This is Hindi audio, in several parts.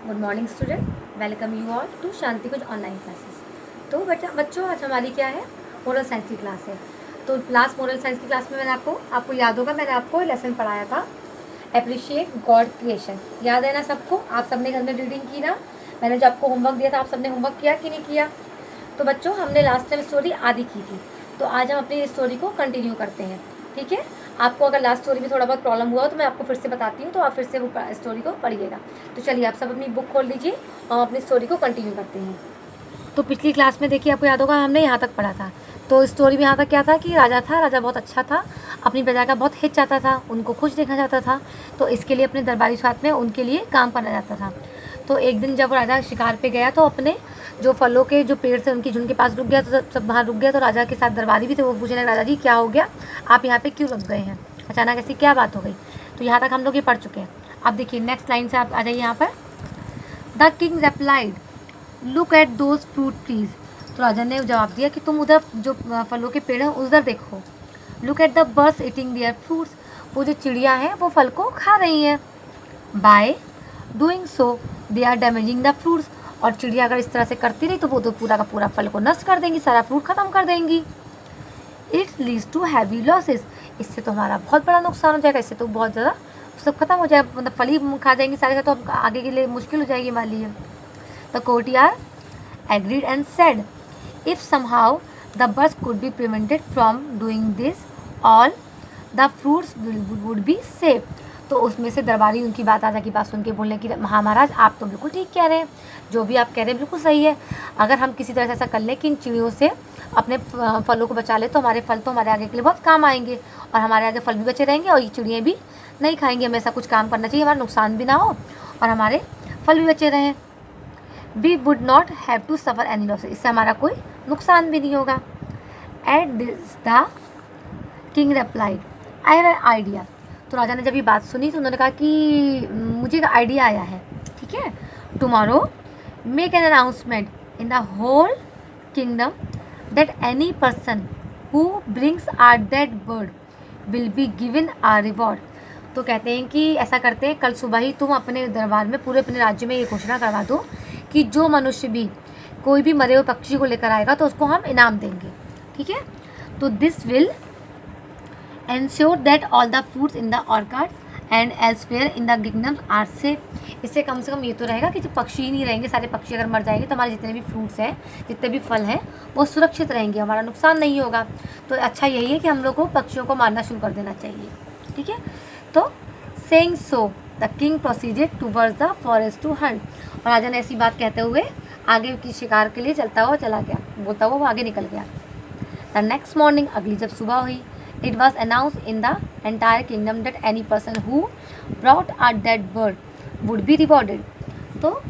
Good morning student, welcome you all to Shanti कुछ ऑनलाइन क्लासेस। तो बच्चों आज हमारी क्या है, मोरल साइंस की क्लास है। तो लास्ट मोरल साइंस की क्लास में मैंने आपको याद होगा, मैंने आपको लेसन पढ़ाया था अप्रिशिएट गॉड क्रिएशन। याद है ना सबको? आप सबने घर में रीडिंग की ना? मैंने जो आपको होमवर्क दिया था, आप सबने होमवर्क किया कि नहीं किया? तो बच्चों हमने लास्ट टाइम स्टोरी आधी की थी, तो आज हम अपनी स्टोरी को कंटिन्यू करते हैं। ठीक है, आपको अगर लास्ट स्टोरी में थोड़ा बहुत प्रॉब्लम हुआ तो मैं आपको फिर से बताती हूँ, तो आप फिर से वो स्टोरी को पढ़िएगा। तो चलिए आप सब अपनी बुक खोल लीजिए और अपनी स्टोरी को कंटिन्यू करते हैं। तो पिछली क्लास में देखिए, आपको याद होगा हमने यहाँ तक पढ़ा था। तो स्टोरी में यहाँ तक क्या था कि राजा बहुत अच्छा था, अपनी प्रजा का बहुत हित चाहता था, उनको खुश देखना चाहता था। तो इसके लिए अपने दरबारी साथ में उनके लिए काम करना चाहता था। तो एक दिन जब राजा शिकार पे गया तो अपने जो फलों के जो पेड़ थे उनकी झुंड के पास रुक गया, तो सब वहाँ रुक गया। तो राजा के साथ दरबारी भी थे, वो पूछने लगे, राजा जी क्या हो गया, आप यहाँ पे क्यों रुक गए हैं, अचानक ऐसी क्या बात हो गई? तो यहाँ तक हम लोग ये पढ़ चुके हैं। अब देखिए नेक्स्ट लाइन से आप आ जाइए यहाँ पर। The king replied, look at those fruit trees. तो राजा ने जवाब दिया कि तुम उधर जो फलों के पेड़ हैं उधर देखो। Look at the birds eating their fruits, वो जो चिड़िया हैं वो फल को खा रही हैं। By doing so they are damaging the fruits, और चिड़िया अगर इस तरह से करती रही तो वो तो पूरा का पूरा फल को नष्ट कर देंगी, सारा फ्रूट ख़त्म कर देंगी। It leads to heavy losses, इससे तो हमारा बहुत बड़ा नुकसान हो जाएगा, इससे तो बहुत ज़्यादा सब खत्म हो जाएगा, मतलब फल ही खा जाएंगी सारे, तो आगे के लिए मुश्किल हो जाएगी मान लीजिए। The courtiers agreed and said, if somehow the birds could be prevented from doing this, all the fruits would be safe. तो उसमें से दरबारी उनकी बात राजा की बात सुन के बोलने की, हाँ महाराज आप तो बिल्कुल ठीक कह रहे हैं, जो भी आप कह रहे हैं बिल्कुल सही है। अगर हम किसी तरह से ऐसा कर लें कि इन चिड़ियों से अपने फलों को बचा ले तो हमारे फल तो हमारे आगे के लिए बहुत काम आएंगे, और हमारे आगे फल भी बचे रहेंगे और ये चिड़ियाँ भी नहीं खाएंगी। हमें ऐसा कुछ काम करना चाहिए, हमारा नुकसान भी ना हो और हमारे फल भी बचे रहें। We would not have to suffer any loss, इससे हमारा कोई नुकसान भी नहीं होगा। At this the king replied, I have an idea. तो राजा ने जब ये बात सुनी तो उन्होंने कहा कि मुझे एक आइडिया आया है। ठीक है, tomorrow make an announcement in the whole kingdom that any person who brings or dead bird will be given a reward. तो कहते हैं कि ऐसा करते हैं, कल सुबह ही तुम अपने दरबार में पूरे अपने राज्य में ये घोषणा करवा दो कि जो मनुष्य भी कोई भी मरे हुए पक्षी को लेकर आएगा तो उसको हम इनाम देंगे। ठीक है, तो this will ensure that all the fruits in the orchard and elsewhere in the kingdom are safe. इससे कम से कम ये तो रहेगा कि जो पक्षी ही नहीं रहेंगे, सारे पक्षी अगर मर जाएंगे तो हमारे जितने भी फ्रूट्स हैं, जितने भी फल हैं वो सुरक्षित रहेंगे, हमारा नुकसान नहीं होगा। तो अच्छा यही है कि हम लोग को पक्षियों को मारना शुरू कर देना चाहिए। ठीक है, तो saying so the king proceeded towards the forest to hunt. और राजा ने ऐसी बात कहते हुए आगे की शिकार के लिए चलता हुआ चला गया, बोलता हुआ वो आगे निकल गया। द नेक्स्ट मॉर्निंग, अगली जब सुबह हुई, it was announce in the entire kingdom that any person who brought a dead bird would be rewarded. तो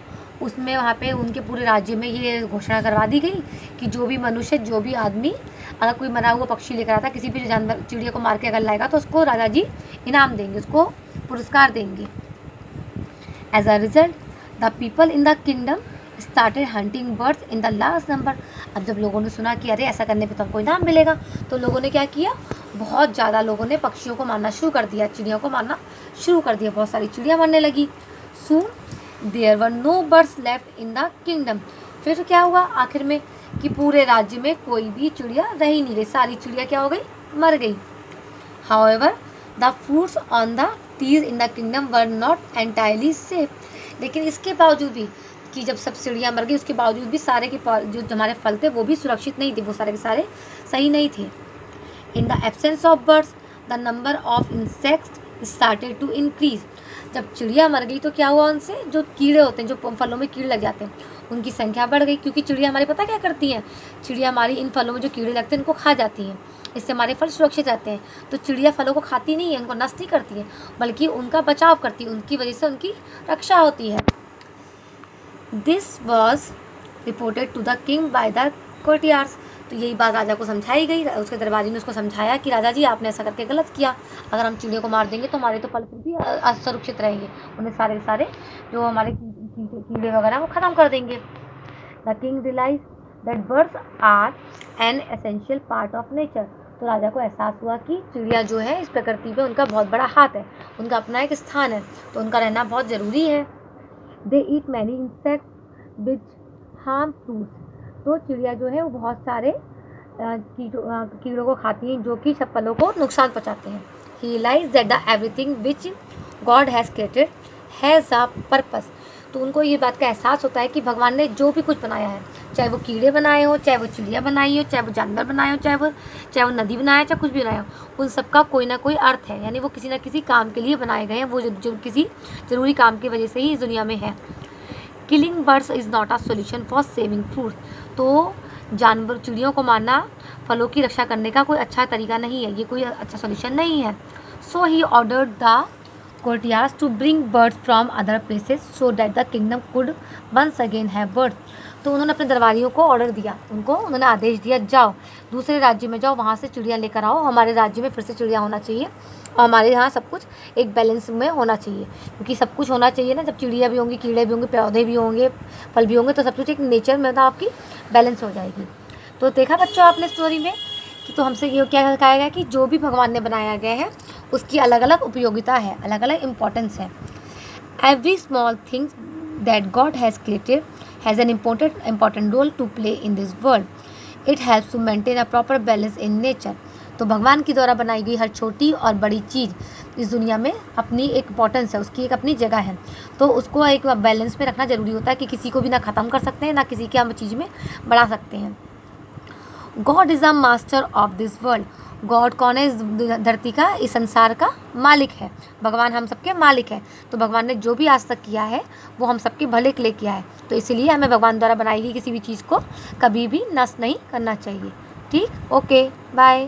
उसमें वहाँ पे उनके पूरे राज्य में ये घोषणा करवा दी गई कि जो भी मनुष्य, जो भी आदमी अगर कोई मरा हुआ पक्षी लेकर आता, किसी भी जानवर चिड़िया को मार के अगर लाएगा तो उसको राजा जी इनाम देंगे, उसको पुरस्कार देंगे। As a result the people in the kingdom started hunting birds in the large number. अब जब लोगों ने सुना कि अरे ऐसा करने पे तो हमको इनाम मिलेगा, तो लोगों ने क्या किया, बहुत ज़्यादा लोगों ने पक्षियों को मारना शुरू कर दिया, चिड़ियों को मारना शुरू कर दिया, बहुत सारी चिड़िया मरने लगी। Soon there were no birds left in the kingdom. फिर क्या हुआ आखिर में कि पूरे राज्य में कोई भी चिड़िया रह ही नहीं गई, सारी चिड़िया क्या हो गई, मर गई। However the fruits on the trees in the kingdom were not entirely safe. लेकिन इसके बावजूद भी कि जब सब चिड़िया मर गई, उसके बावजूद भी सारे के जो हमारे फल थे वो भी सुरक्षित नहीं थे, वो सारे के सारे सही नहीं थे। In the absence of birds the number of insects started to increase. जब चिड़िया मर गई तो क्या हुआ, उनसे जो कीड़े होते हैं, जो फलों में कीड़े लग जाते हैं, उनकी संख्या बढ़ गई, क्योंकि चिड़िया हमारी पता क्या करती हैं, चिड़िया हमारी इन फलों में जो कीड़े लगते हैं उनको खा जाती हैं, इससे हमारे फल सुरक्षित रहते हैं। तो चिड़िया फलों को खाती नहीं है, उनको नष्ट नहीं करती है, बल्कि उनका बचाव करती है, उनकी वजह से उनकी रक्षा होती है। This was reported to the king by the courtiers. तो यही बात राजा को समझाई गई, उसके दरबारी ने उसको समझाया कि राजा जी आपने ऐसा करके गलत किया, अगर हम चिड़ियों को मार देंगे तो हमारे तो फल फिर भी असुरक्षित रहेंगे, उन्हें सारे सारे जो हमारे कीड़े वगैरह वो ख़त्म कर देंगे। The king realize that birds are an essential part of nature. तो राजा को एहसास हुआ कि चिड़िया जो है इस प्रकृति में उनका बहुत बड़ा हाथ है, उनका अपना एक स्थान है, तो उनका रहना बहुत ज़रूरी है। They eat many insects which harm fruits. तो चिड़िया जो है वो बहुत सारे कीड़ों को खाती हैं जो कि सब फलों को नुकसान पहुँचाते हैं। He realize that the everything which God has created has a purpose. तो उनको ये बात का एहसास होता है कि भगवान ने जो भी कुछ बनाया है, चाहे वो कीड़े बनाए हो, चाहे वो चिड़िया बनाई हो, चाहे वो जानवर बनाए हो, चाहे वो नदी बनाया, चाहे कुछ भी बनाया हो, उन सबका कोई ना कोई अर्थ है, यानी वो किसी ना किसी काम के लिए बनाए गए हैं, वो जो किसी ज़रूरी काम की वजह से ही इस दुनिया में है। Killing birds is not a solution for saving fruits. तो जानवर चिड़ियों को मारना फलों की रक्षा करने का कोई अच्छा तरीका नहीं है, ये कोई अच्छा सोल्यूशन नहीं है। So he ordered the courtiers to bring birds from other places so that the kingdom could once again have birds। तो उन्होंने अपने दरबारियों को ऑर्डर दिया, उन्होंने आदेश दिया, जाओ दूसरे राज्य में जाओ, वहाँ से चिड़िया लेकर आओ, हमारे राज्य में फिर से चिड़िया होना चाहिए और हमारे यहाँ सब कुछ एक बैलेंस में होना चाहिए, क्योंकि सब कुछ होना चाहिए ना, जब चिड़िया भी होंगी, कीड़े भी होंगे, पौधे भी होंगे, फल भी होंगे, तो सब कुछ एक नेचर में आपकी बैलेंस हो जाएगी। तो देखा बच्चों आपने स्टोरी में कि तो हमसे ये क्या सिखाया गया कि जो भी भगवान ने बनाया गया है उसकी अलग अलग उपयोगिता है, अलग अलग इम्पोर्टेंस है। Every small things that God has created has an important role to play in this world. It helps to maintain a proper balance in nature. तो भगवान के द्वारा बनाई गई हर छोटी और बड़ी चीज़ इस दुनिया में अपनी एक इम्पोर्टेंस है, उसकी एक अपनी जगह है, तो उसको एक बैलेंस में रखना ज़रूरी होता है कि किसी को भी ना ख़त्म कर सकते हैं, ना किसी की हम चीज़ में बढ़ा सकते हैं। God is a master of this world. God कौन है? इस धरती का, इस संसार का मालिक है। भगवान हम सबके मालिक है। तो भगवान ने जो भी आज तक किया है वो हम सबके भले के लिए किया है, तो इसीलिए हमें भगवान द्वारा बनाई गई किसी भी चीज़ को कभी भी नष्ट नहीं करना चाहिए। ठीक, ओके, बाय।